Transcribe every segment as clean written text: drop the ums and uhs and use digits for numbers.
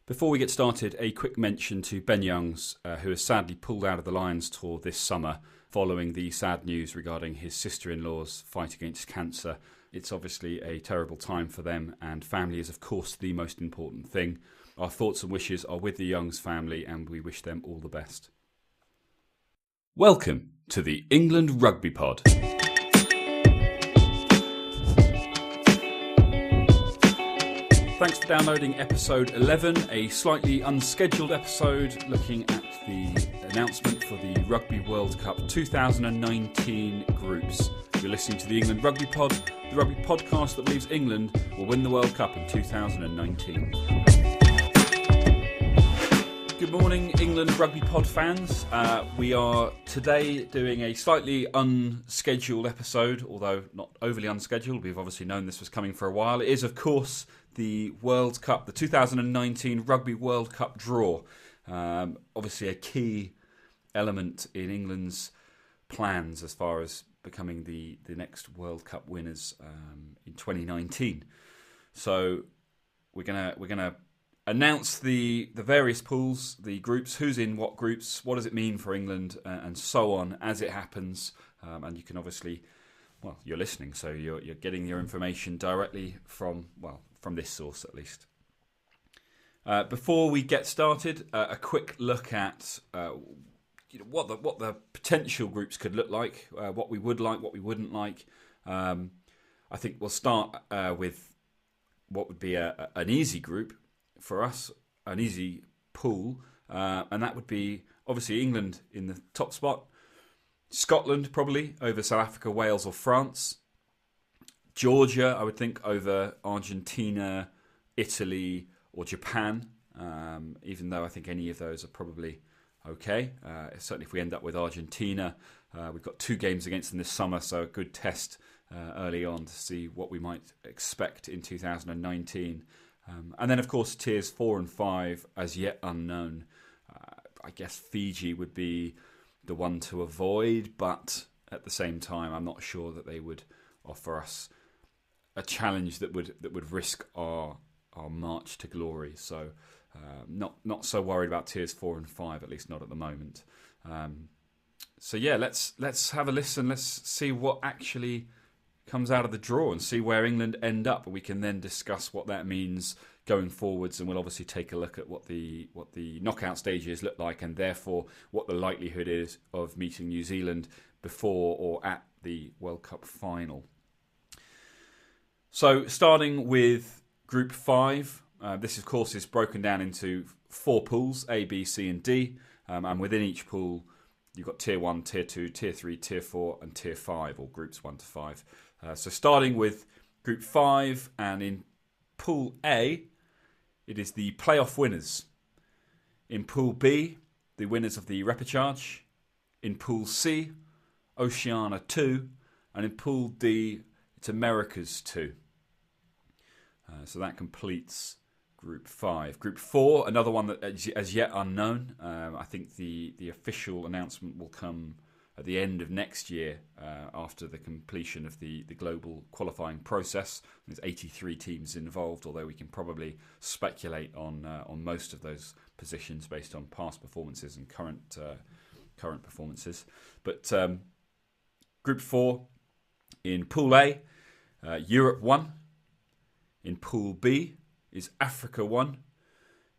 Before we get started, a quick mention to Ben Youngs, who has sadly pulled out of the Lions tour this summer following the sad news regarding his sister-in-law's fight against cancer. It's obviously a terrible time for them, and family is, of course, the most important thing. Our thoughts and wishes are with the Youngs family, and we wish them all the best. Welcome to the England Rugby Pod. Thanks for downloading episode 11, a slightly unscheduled episode looking at the announcement for the Rugby World Cup 2019 groups. You're listening to the England Rugby Pod, the rugby podcast that believes England will win the World Cup in 2019. Good morning, England Rugby Pod fans. We are today doing a slightly unscheduled episode, although not overly unscheduled. We've obviously known this was coming for a while. It is, of course, the World Cup, the 2019 Rugby World Cup draw. Obviously a key element in England's plans as far as becoming the next World Cup winners in 2019. So we're gonna announce the various pools, the groups, who's in what groups, what does it mean for England, and so on as it happens. And you can obviously, well, you're listening, so you're getting your information directly from this source at least. Before we get started, a quick look at what the potential groups could look like, what we would like, what we wouldn't like. I think we'll start with what would be an easy group for us, an easy pool, and that would be obviously England in the top spot, Scotland probably over South Africa, Wales or France, Georgia I would think over Argentina, Italy or Japan, even though I think any of those are probably okay. Certainly if we end up with Argentina, we've got 2 games against them this summer, so a good test early on to see what we might expect in 2019. And then, of course, tiers 4 and 5 as yet unknown. I guess Fiji would be the one to avoid, but at the same time, I'm not sure that they would offer us a challenge that would risk our march to glory. So, not so worried about tiers 4 and 5, at least not at the moment. So yeah, let's have a listen. Let's see what actually comes out of the draw and see where England end up, and we can then discuss what that means going forwards, and we'll obviously take a look at what the knockout stages look like, and therefore what the likelihood is of meeting New Zealand before or at the World Cup final. So starting with Group 5, this of course is broken down into 4 pools, A, B, C and D, and within each pool you've got Tier 1, Tier 2, Tier 3, Tier 4 and Tier 5, or Groups 1 to 5. So starting with Group 5, and in Pool A, it is the playoff winners. In Pool B, the winners of the repechage. In Pool C, Oceania 2. And in Pool D, it's Americas 2. So that completes Group 5. Group 4, another one that is as yet unknown. I think the official announcement will come at the end of next year, after the completion of the global qualifying process. There's 83 teams involved, although we can probably speculate on most of those positions based on past performances and current performances. But Group 4, in Pool A, Europe 1. In Pool B is Africa 1.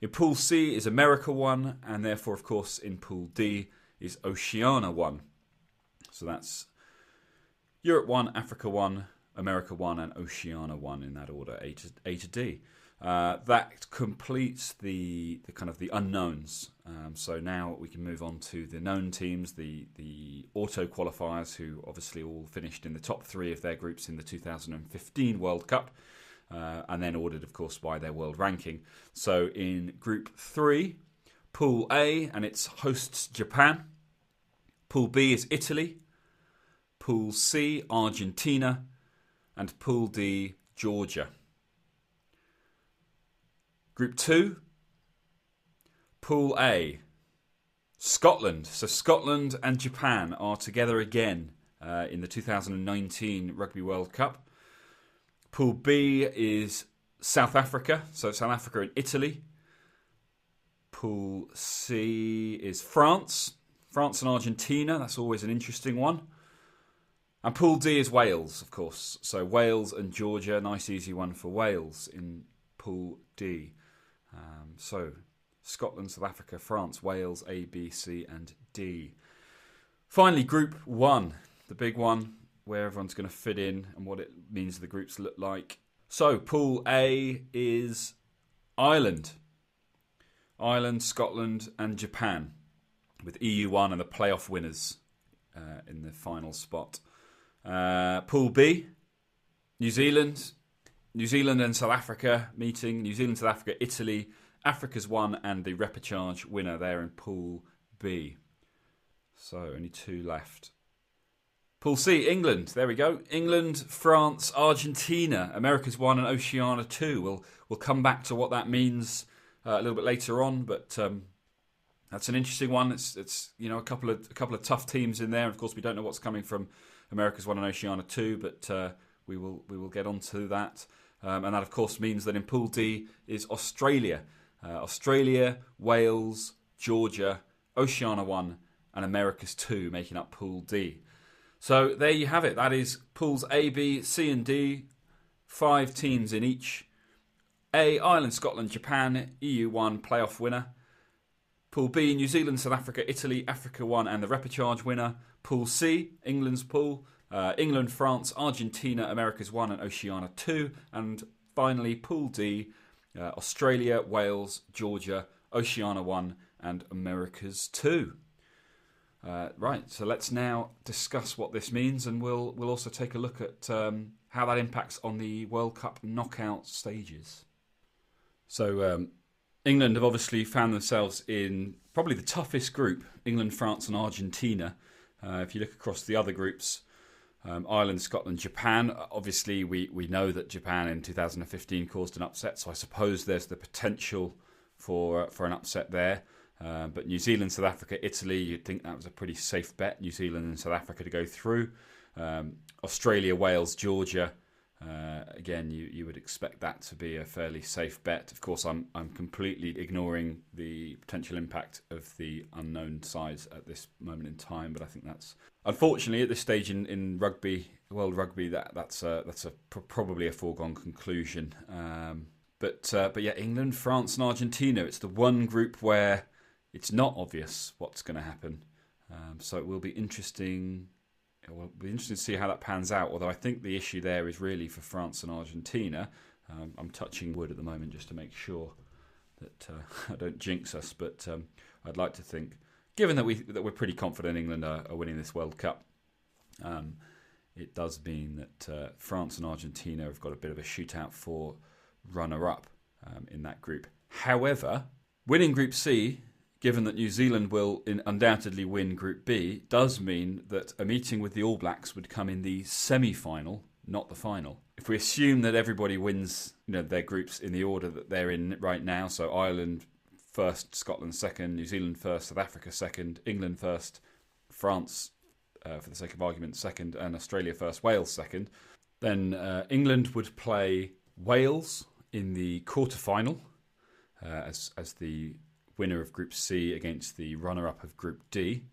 In Pool C is America 1, and therefore, of course, in Pool D is Oceania 1. So that's Europe 1, Africa 1, America 1 and Oceania 1 in that order, A to D. That completes the kind of the unknowns. So now we can move on to the known teams, the auto qualifiers, who obviously all finished in the top 3 of their groups in the 2015 World Cup, and then ordered, of course, by their world ranking. So in Group 3, Pool A, and its hosts Japan. Pool B is Italy. Pool C, Argentina. And Pool D, Georgia. Group 2, Pool A, Scotland. So Scotland and Japan are together again in the 2019 Rugby World Cup. Pool B is South Africa. So South Africa and Italy. Pool C is France. France and Argentina. That's always an interesting one. And Pool D is Wales, of course. So Wales and Georgia. Nice easy one for Wales in Pool D. So Scotland, South Africa, France, Wales, A, B, C and D. Finally, Group 1. The big one where everyone's going to fit in and what it means the groups look like. So Pool A is Ireland. Ireland, Scotland and Japan, with EU1 and the playoff winners in the final spot. Pool B, New Zealand and South Africa meeting. New Zealand, South Africa, Italy, Africa's won and the repechage winner there in Pool B. So only 2 left. Pool C, England. There we go. England, France, Argentina, America's 1 and Oceania 2. We'll come back to what that means a little bit later on, but that's an interesting one. It's a couple of tough teams in there. Of course, we don't know what's coming from America's 1 and Oceania 2, but we will get onto that. And that, of course, means that in Pool D is Australia. Australia, Wales, Georgia, Oceania 1 and America's 2 making up Pool D. So there you have it. That is Pools A, B, C and D. 5 teams in each. A, Ireland, Scotland, Japan, EU1 playoff winner. Pool B, New Zealand, South Africa, Italy, Africa 1 and the repechage winner. Pool C, England's pool. England, France, Argentina, America's 1 and Oceania 2. And finally, Pool D, Australia, Wales, Georgia, Oceania 1 and America's 2. Right, so let's now discuss what this means, and we'll also take a look at how that impacts on the World Cup knockout stages. So England have obviously found themselves in probably the toughest group, England, France and Argentina. If you look across the other groups, Ireland, Scotland, Japan, obviously we know that Japan in 2015 caused an upset, so I suppose there's the potential for an upset there. But New Zealand, South Africa, Italy, you'd think that was a pretty safe bet, New Zealand and South Africa to go through. Australia, Wales, Georgia, again, you would expect that to be a fairly safe bet. Of course, I'm completely ignoring the potential impact of the unknown sides at this moment in time, but I think that's, unfortunately, at this stage in rugby, world rugby, that's probably a foregone conclusion. But yeah, England, France and Argentina, it's the one group where it's not obvious what's going to happen. So it will be interesting. It will be interesting to see how that pans out. Although I think the issue there is really for France and Argentina. I'm touching wood at the moment just to make sure that I don't jinx us. But I'd like to think, given that we're pretty confident England are winning this World Cup, it does mean that France and Argentina have got a bit of a shootout for runner-up in that group. However, winning Group C, given that New Zealand will undoubtedly win Group B, does mean that a meeting with the All Blacks would come in the semi-final, not the final. If we assume that everybody wins their groups in the order that they're in right now, so Ireland first, Scotland second, New Zealand first, South Africa second, England first, France, for the sake of argument, second, and Australia first, Wales second, then England would play Wales in the quarter-final as the winner of Group C against the runner-up of Group D.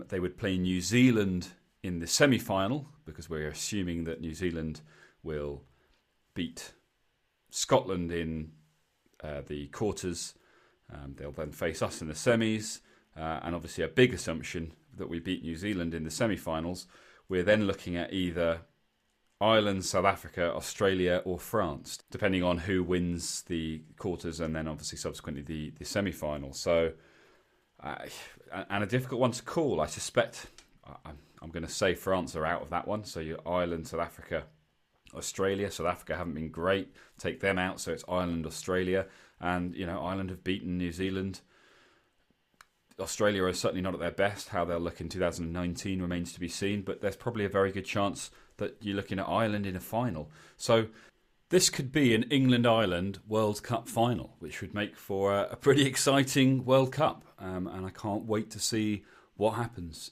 They would play New Zealand in the semi-final, because we're assuming that New Zealand will beat Scotland in the quarters. They'll then face us in the semis, and obviously a big assumption that we beat New Zealand in the semi-finals. We're then looking at either Ireland, South Africa, Australia or France, depending on who wins the quarters and then obviously subsequently the semi-final. So, and a difficult one to call. I suspect I'm going to say France are out of that one. So you're Ireland, South Africa, Australia. South Africa haven't been great. Take them out. So it's Ireland, Australia. And, Ireland have beaten New Zealand. Australia are certainly not at their best. How they'll look in 2019 remains to be seen. But there's probably a very good chance that you're looking at Ireland in a final. So this could be an England-Ireland World Cup final, which would make for a pretty exciting World Cup. And I can't wait to see what happens.